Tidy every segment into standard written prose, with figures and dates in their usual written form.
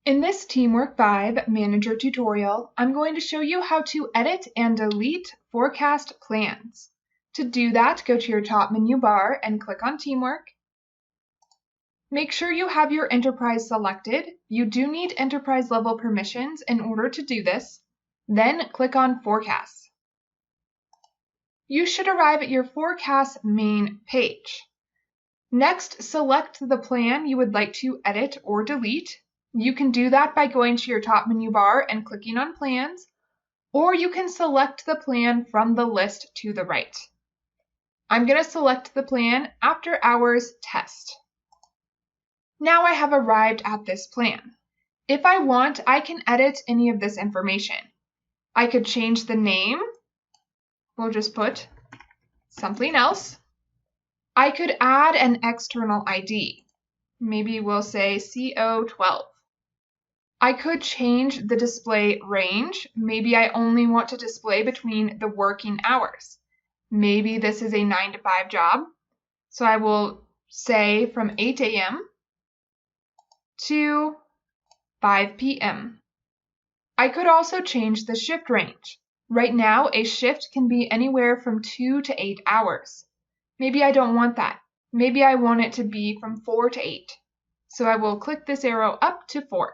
In this TeamWork 5 Manager tutorial, I'm going to show you how to edit and delete forecast plans. To do that, go to your top menu bar and click on TeamWork. Make sure you have your enterprise selected. You do need enterprise level permissions in order to do this. Then click on Forecasts. You should arrive at your forecast main page. Next, select the plan you would like to edit or delete. You can do that by going to your top menu bar and clicking on Plans, or you can select the plan from the list to the right. I'm going to select the plan After Hours Test. Now I have arrived at this plan. If I want, I can edit any of this information. I could change the name. We'll just put something else. I could add an external ID. Maybe we'll say CO12. I could change the display range. Maybe I only want to display between the working hours. Maybe this is a 9 to 5 job. So I will say from 8 a.m. to 5 p.m. I could also change the shift range. Right now, a shift can be anywhere from 2 to 8 hours. Maybe I don't want that. Maybe I want it to be from 4 to 8. So I will click this arrow up to 4.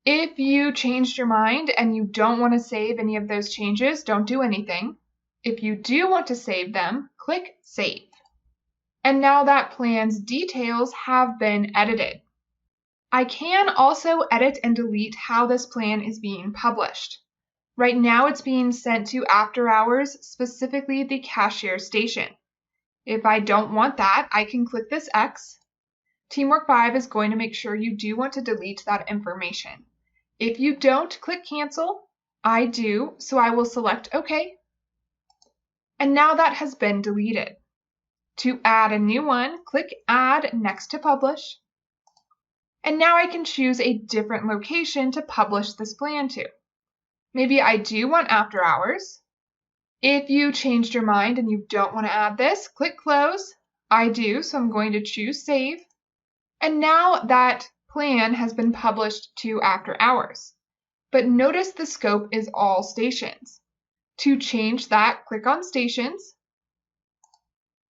If you changed your mind and you don't want to save any of those changes, don't do anything. If you do want to save them, click Save. And now that plan's details have been edited. I can also edit and delete how this plan is being published. Right now it's being sent to After Hours, specifically the cashier station. If I don't want that, I can click this X. TeamWork 5 is going to make sure you do want to delete that information. If you don't, click Cancel. I do, so I will select OK. And now that has been deleted. To add a new one, click Add next to Publish. And now I can choose a different location to publish this plan to. Maybe I do want After Hours. If you changed your mind and you don't want to add this, click Close. I do, so I'm going to choose Save. And now that plan has been published to After Hours. But notice the scope is all stations. To change that, click on Stations.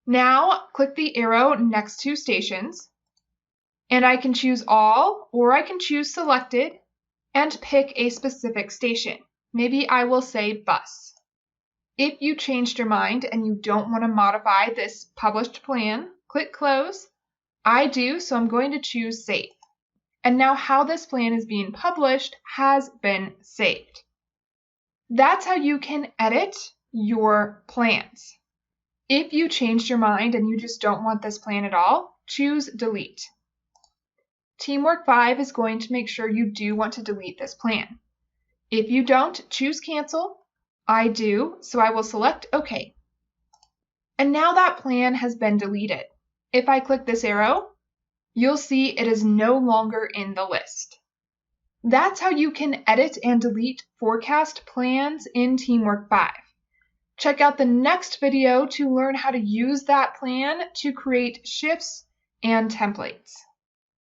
Now click the arrow next to Stations. And I can choose All, or I can choose Selected and pick a specific station. Maybe I will say Bus. If you changed your mind and you don't want to modify this published plan, click Close. I do, so I'm going to choose Save. And now how this plan is being published has been saved. That's how you can edit your plans. If you changed your mind and you just don't want this plan at all, choose Delete. TeamWork 5 is going to make sure you do want to delete this plan. If you don't, choose Cancel. I do, so I will select OK. And now that plan has been deleted. If I click this arrow, you'll see it is no longer in the list. That's how you can edit and delete forecast plans in TeamWork 5. Check out the next video to learn how to use that plan to create shifts and templates.